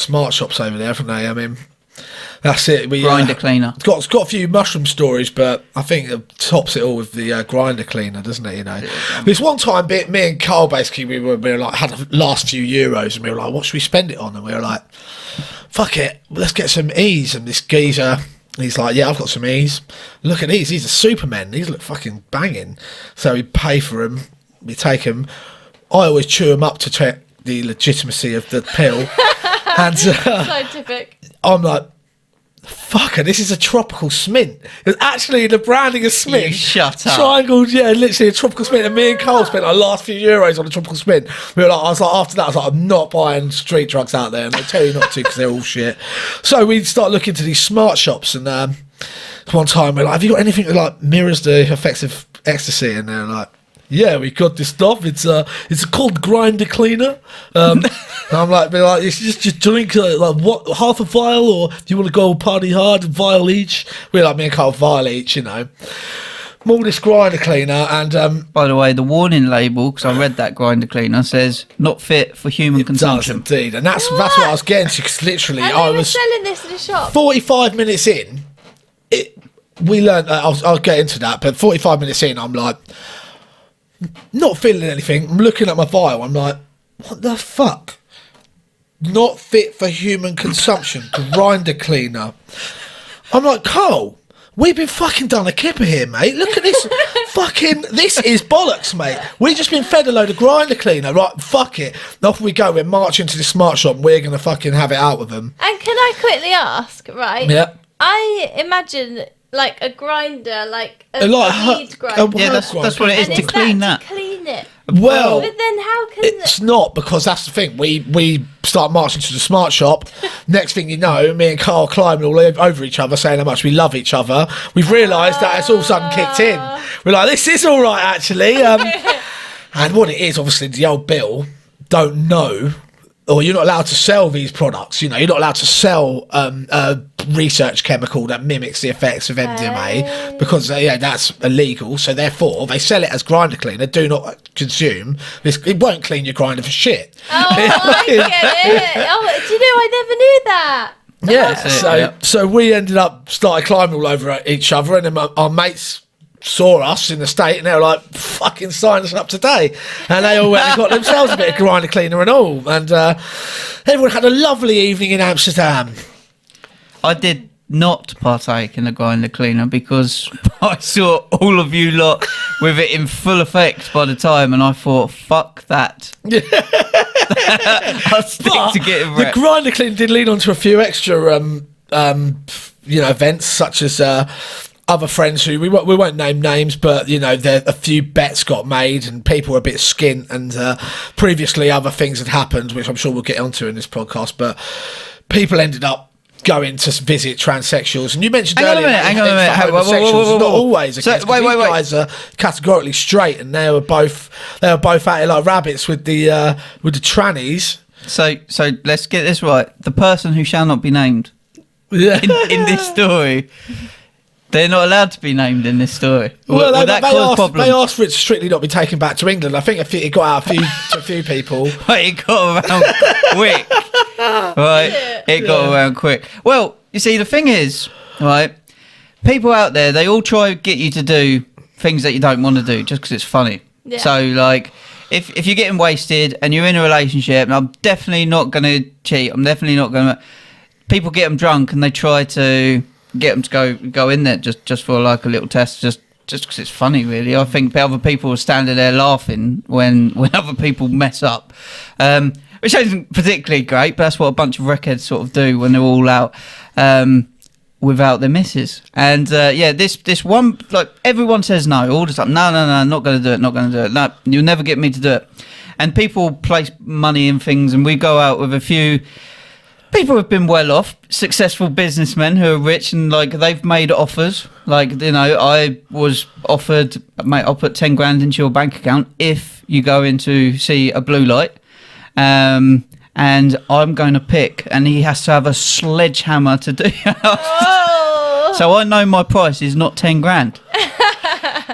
smart shops over there, haven't they? I mean, that's it. Grinder cleaner. It's got a few mushroom stories, but I think it tops it all with the grinder cleaner, doesn't it? You know, this one time, me and Carl basically we were like had the last few euros, and we were like, what should we spend it on? And we were like, fuck it, let's get some E's. And this geezer, he's like, yeah, I've got some E's. Look at these are Supermen. These look fucking banging. So we pay for them. We take them. I always chew them up to check the legitimacy of the pill. And scientific. I'm like, fucker, this is a tropical smint. It's actually the branding of smint. You shut up. Triangles, yeah, literally a tropical smint. And me and Cole spent our last few euros on a tropical smint. I was like, after that, I was like, I'm not buying street drugs out there. And they tell you not to because they're all shit. So we start looking to these smart shops. And one time we're like, have you got anything that like mirrors the effects of ecstasy? And they're like, yeah, we got this stuff. It's called Grinder Cleaner. And I'm like, you just drink like what, half a vial, or do you want to go party hard, vial each? We're like, me and Carl, vial each, you know. More this Grinder Cleaner, and by the way, the warning label, because I read that Grinder Cleaner, says not fit for human consumption. Does indeed, and that's what I was getting to, because literally and I was selling this in a shop. 45 minutes in, we learned. I'll get into that, but 45 minutes in, I'm like, not feeling anything. I'm looking at my vial. I'm like, what the fuck? Not fit for human consumption. Grinder Cleaner. I'm like, Carl, we've been fucking done a kipper here, mate. Look at this. This is bollocks, mate. We've just been fed a load of Grinder Cleaner. Right, fuck it. Off we go. We're marching to the smart shop. And we're going to fucking have it out with them. And can I quickly ask, right? Yeah. I imagine like a grinder, like a weed grinder. Yeah, that's what it is, to clean that. To clean it. Well, but then how can it's not, because that's the thing. We start marching to the smart shop. Next thing you know, me and Carl climbing all over each other, saying how much we love each other. We've realised that it's all of a sudden kicked in. We're like, this is all right, actually. And what it is, obviously, the old Bill don't know, or you're not allowed to sell these products. You know, you're not allowed to sell a research chemical that mimics the effects of MDMA because that's illegal. So therefore, they sell it as Grinder Cleaner. Do not consume this. It won't clean your grinder for shit. Oh, I get it. Oh, do you know, I never knew that. Yeah. So we ended up started climbing all over each other, and then our mates saw us in the state, and they were like, fucking sign us up today. And they all went and got themselves a bit of Grinder Cleaner and all. And everyone had a lovely evening in Amsterdam. I did not partake in the Grinder Cleaner because I saw all of you lot with it in full effect by the time, and I thought, fuck that. I'll stick to getting wrecked. The Grinder Cleaner did lead on to a few extra events, such as other friends who we won't name names, but a few bets got made and people were a bit skint, and previously other things had happened, which I'm sure we'll get onto in this podcast, but people ended up going to visit transsexuals. And you mentioned earlier, hang on a minute. Homosexuals not always a case, wait. guys are categorically straight, and they were both at it like rabbits with the trannies. So let's get this right. The person who shall not be named in this story, they're not allowed to be named in this story. Well, will that cause problems? They asked for it to strictly not be taken back to England. I think it got out to a few people. It got around quick. Right, it got around quick. Well, you see, the thing is, right, people out there, they all try to get you to do things that you don't want to do just because it's funny. Yeah. So, like, if you're getting wasted and you're in a relationship, and I'm definitely not going to cheat, I'm definitely not going to... People get them drunk and they try to get them to go in there just for, like, a little test, just because it's funny, really. I think other people are standing there laughing when other people mess up. Which isn't particularly great, but that's what a bunch of wreckheads sort of do when they're all out without their missus. And this one, like, everyone says no all the time. No, not going to do it. No, you'll never get me to do it. And people place money in things, and we go out with a few people who've been well off, successful businessmen who are rich, and like they've made offers. Like, I was offered, mate, I'll put 10 grand into your bank account if you go in to see a blue light. And I'm going to pick, and he has to have a sledgehammer to do it. Oh. So I know my price is not 10 grand.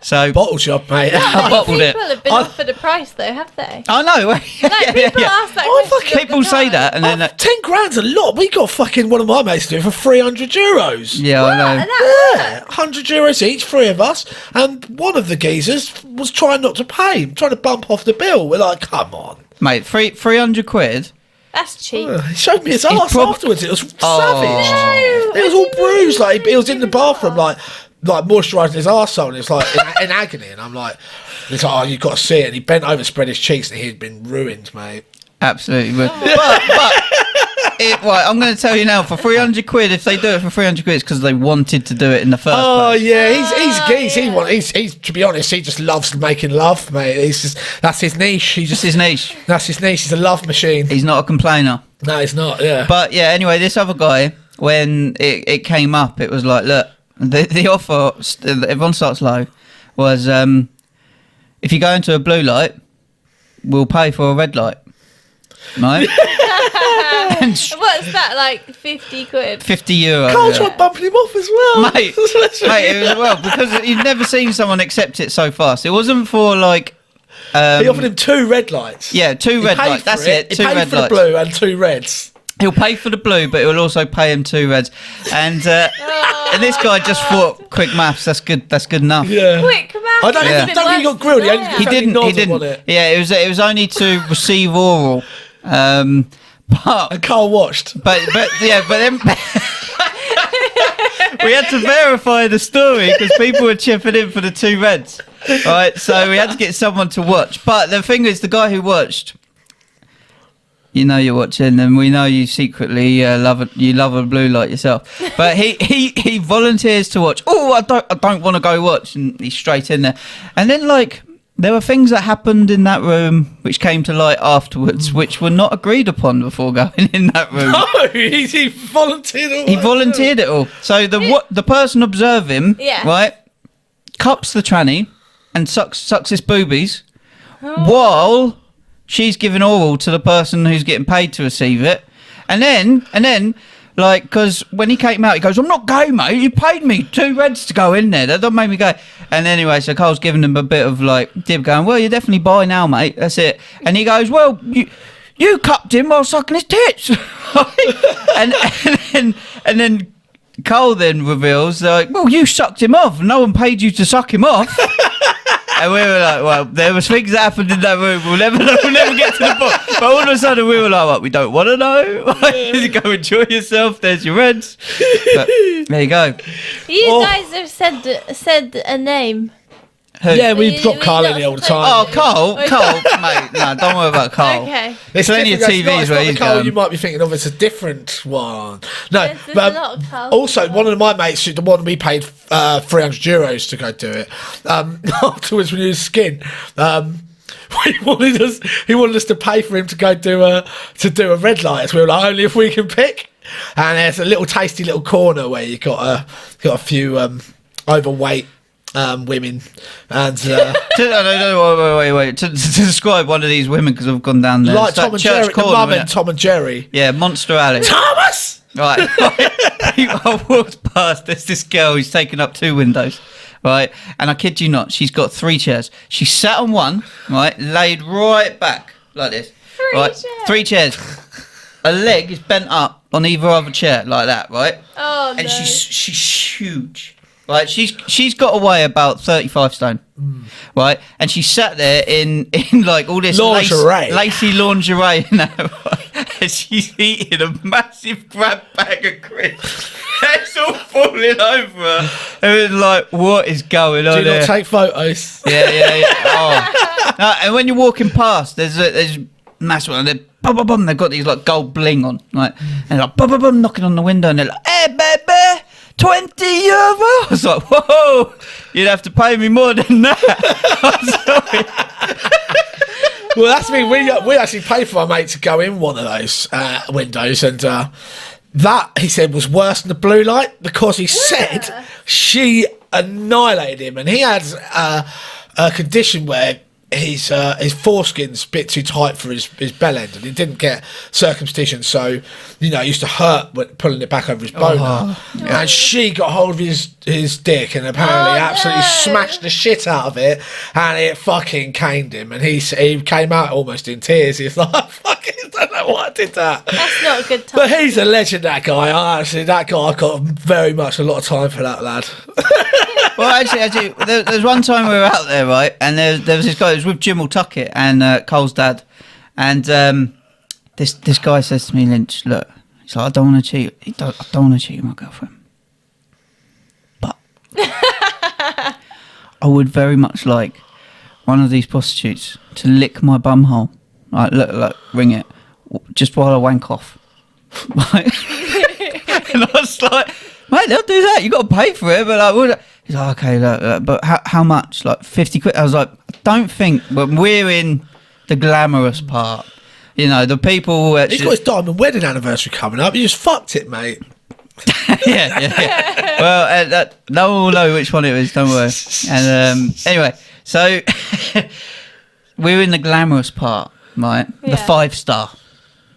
So Bottle shop, mate. I bottled it. People have been offered a price though, have they? I know. Like people ask that question all People the say time. that, and then 10 grand's a lot. We got fucking one of my mates to do it for 300 euros. yeah, I know. And that- Yeah, 100 euros each, 3 of us, and one of the geezers was trying not to pay, trying to bump off the bill. We're like, come on. Mate, 300 quid. That's cheap. He showed me his arse afterwards. It was savage. No, It was all bruised. Like he was in the bathroom, like moisturising his arsehole, and it's like in agony. And I'm like, it's like, oh, you've got to see it. And he bent over, spread his cheeks, and he'd been ruined, mate. Absolutely. But right, I'm going to tell you now, for 300 quid, if they do it for 300 quid, it's because they wanted to do it in the first Oh place. yeah, he's geese. yeah. He's to be honest, he just loves making love, mate. That's his niche. Just his niche. That's his niche. He's a love machine. He's not a complainer. No, he's not. Yeah. But yeah, anyway, this other guy, when it came up, it was like, look, the offer, everyone starts low, was if you go into a blue light, we'll pay for a red light. Right? And What's that, like 50 quid? 50 euro. Carl yeah. tried bumping him off as well. Mate, it was, well, because you've never seen someone accept it so fast. It wasn't for like... He offered him 2 red lights. Yeah, 2 He red paid lights. for That's it. He 2 paid red for lights. the blue and 2 reds. He'll pay for the blue, but he'll also pay him 2 reds. And and this guy just thought, quick maths, that's good enough. Yeah. Quick, man. I don't think he got grilled. He only He didn't. nodded He on didn't. it. Yeah, it was only to receive oral. But And Carl watched. but then we had to verify the story because people were chipping in for the 2 reds. Right, so we had to get someone to watch. But the thing is, the guy who watched, you know you're watching, and we know you secretly love a blue light yourself. But he volunteers to watch. Oh, I don't want to go watch, and he's straight in there. And then like there were things that happened in that room which came to light afterwards, which were not agreed upon before going in that room. No, he volunteered all He that. volunteered it all. So the person observing, Yeah. right, cups the tranny and sucks his boobies while she's giving oral to the person who's getting paid to receive it. And then, like, because when he came out, he goes, I'm not gay, mate. You paid me 2 reds to go in there. That don't make me gay. And anyway, so Carl's giving him a bit of, like, dib going, well, you're definitely bi now, mate. That's it. And he goes, well, you cupped him while sucking his tits. and then Carl then reveals, like, well, you sucked him off. No one paid you to suck him off. And we were like, well, there was things that happened in that room. We'll never get to the bottom. But all of a sudden, we were like, what, we don't want to know. Go enjoy yourself. There's your reds. But there you go. You guys have said a name. Who? Yeah, we We- drop we Carl in not there all the supposed time. Oh, Carl, mate. No, don't worry about Carl. Okay. It's Plenty of different. TVs It's where not he's the Carl going. you might be thinking of. It's a different one. No, There's but a lot of Carls. also one of my mates, the one we paid 300 euros to go do it. Afterwards, when he was skin, he wanted us to pay for him to go do a red light. So we were like, only if we can pick. And there's a little tasty little corner where you got a few overweight women and Wait. To describe one of these women, because I've gone down there. like It's Tom and Church Jerry, the Corner, mum innit? and Tom and Jerry. Yeah, Monster Alley. Thomas. Right. I walked past. There's this girl who's taken up 2 windows. Right, and I kid you not, she's got 3 chairs. She sat on one, right, laid right back like this. 3 right, chairs. 3 chairs. A leg is bent up on either other chair like that, right? Oh, And no. she's huge. Right, she's got to weigh about 35 stone, right? And she sat there in like all this Lingerie. lacy lingerie, and that, right? And she's eating a massive grab bag of crisps. It's all falling over her. And it was like, what is going on Do you here? not take photos? Yeah. Oh. No, and when you're walking past, there's massive one. And bum, bum, bum, they've got these like gold bling on, right? And like bum, bum, bum, knocking on the window, and they're like, "Hey, baby, 20 euro." I was like, "Whoa, you'd have to pay me more than that." I'm sorry. Well, that's the thing. We actually paid for our mate to go in one of those windows, and that, he said, was worse than the blue light because he said she annihilated him, and he had a condition where his foreskin's a bit too tight for his bell end, and he didn't get circumcision, so it used to hurt when pulling it back over his boner. And she got hold of his dick and apparently absolutely smashed the shit out of it, and it fucking caned him, and he came out almost in tears. He's like, I fucking don't know why I did that. That's not a good time. But he's a legend, that guy. I've got very much a lot of time for that lad. Well, actually, there's one time we were out there, right, and there was this guy who was with Jim Tuckett and Cole's dad, and this guy says to me, Lynch, look, he's like, I don't want to cheat. I don't want to cheat my girlfriend, but I would very much like one of these prostitutes to lick my bumhole, like, look, ring it, just while I wank off. Right? And I was like, mate, they'll do that. You got to pay for it, but like, he's like, okay, look, but how much? Like 50 quid. I was like, I don't think, but we're in the glamorous part. The people. He's got his diamond wedding anniversary coming up. You just fucked it, mate. yeah. Well, no one will know which one it is. Don't worry. And anyway, so we're in the glamorous part, right? Yeah. The 5-star,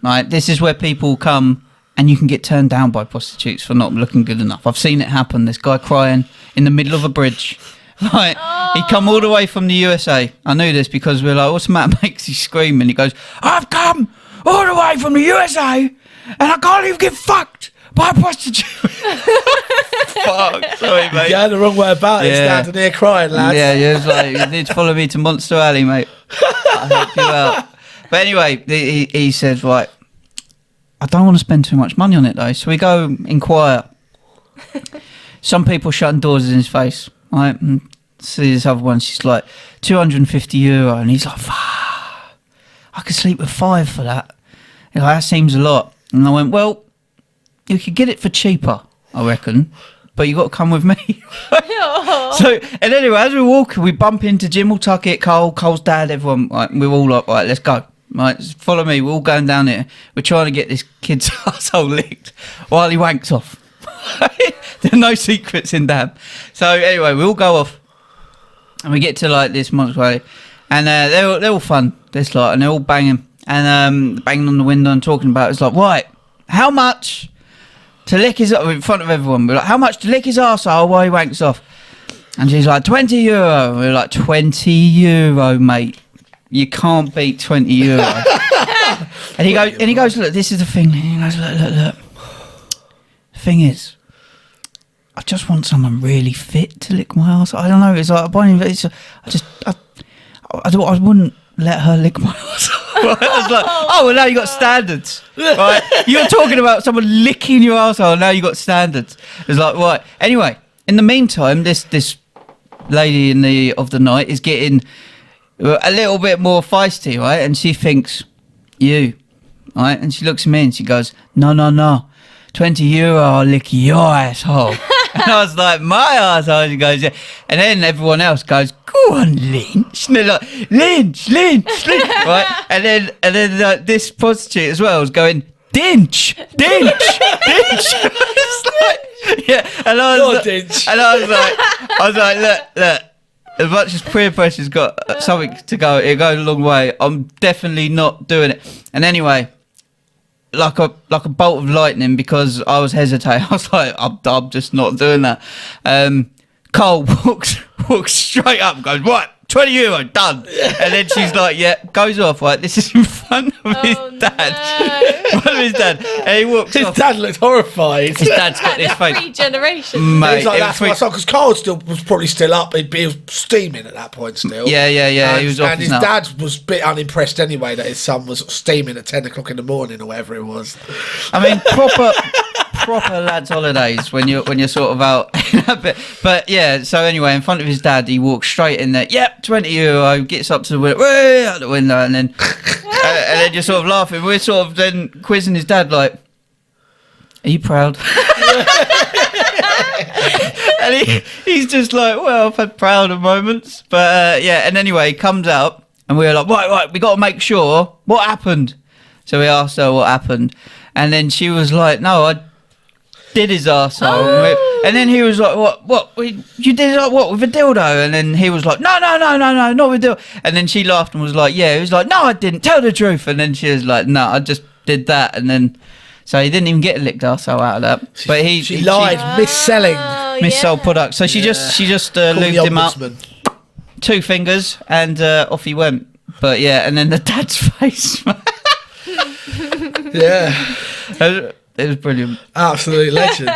right? This is where people come. And you can get turned down by prostitutes for not looking good enough. I've seen it happen. This guy crying in the middle of a bridge. Right. He come all the way from the USA. I knew this because we were like, what's the matter? Makes he scream. And he goes, I've come all the way from the USA and I can't even get fucked by a prostitute. Fuck. Sorry, mate. Yeah, the wrong way about it. Standing there crying, lads. Yeah, it's like, you need to follow me to Monster Alley, mate. I'll help you out. But anyway, he says, right, I don't want to spend too much money on it though, so we go inquire. Some people shutting doors in his face, right? And see this other one, she's like €250, and he's like, I could sleep with 5 for that. That seems a lot. And I went, well, you could get it for cheaper, I reckon, but you got to come with me. So, and anyway, as we're walking, we bump into Jim Tuckett, Cole's dad, everyone. Like, we're all like, right, let's go. Right, just follow me. We're all going down here. We're trying to get this kid's asshole licked while he wanks off. There are no secrets in damn. So anyway, we all go off, and we get to like this monster, and they're all fun. This lot, and they're all banging and banging on the window and talking about it. It's like, right, how much to lick his in front of everyone? We're like, how much to lick his arsehole while he wanks off? And she's like, €20. And we're like, €20, mate. You can't beat €20. and he goes, look, this is the thing. And he goes, look. The thing is, I just want someone really fit to lick my ass. I don't know. It's like I wouldn't let her lick my ass. I was like, oh, well, now you got standards, right? You're talking about someone licking your asshole. Now you got standards. It's like, right. Anyway, in the meantime, this lady of the night is getting a little bit more feisty, right? And she thinks, you, right? And she looks at me and she goes, no, €20, I'll lick your asshole. And I was like, my asshole? She goes, yeah. And then everyone else goes, go on, Lynch. And they're like, Lynch, right? And then this prostitute as well was going, Dinch. It's like, yeah. And I was like, look. As much as peer pressure's got something to go, it goes a long way. I'm definitely not doing it. And anyway, like a bolt of lightning, because I was hesitating. I was like, I'm just not doing that. Cole walks straight up and goes, right, €20, done. And then she's like, yeah, goes off, right? This is in front of his dad. In front of his dad. And he walks off. His dad looked horrified. His dad's got this face. 3 generations. Mate, he's like, that's my son, because Carl was probably still up. He was steaming at that point still. Yeah. He was off and his dad was a bit unimpressed anyway that his son was steaming at 10 o'clock in the morning or whatever it was. I mean, proper lads' holidays when you're sort of out. But yeah, so anyway, in front of his dad, he walks straight in there. Yep, €20. Gets up to the window, way out the window, and then you're sort of laughing. We're sort of then quizzing his dad like, "Are you proud?" And he's just like, "Well, I've had prouder moments, but yeah." And anyway, he comes out, and we're like, "Right, we got to make sure what happened." So we asked her what happened, and then she was like, "No, I did his arsehole." And then he was like, what, you did like what, with a dildo? And then he was like, no, not with a dildo. And then she laughed and was like, yeah. He was like, no, I didn't, tell the truth. And then she was like, no, I just did that. And then, so he didn't even get a licked arsehole out of that. But she lied, mis-selling. Mis-sold product. So she just lubed him up, 2 fingers, and off he went. But yeah, and then the dad's face. Yeah. It was brilliant. Absolute legend.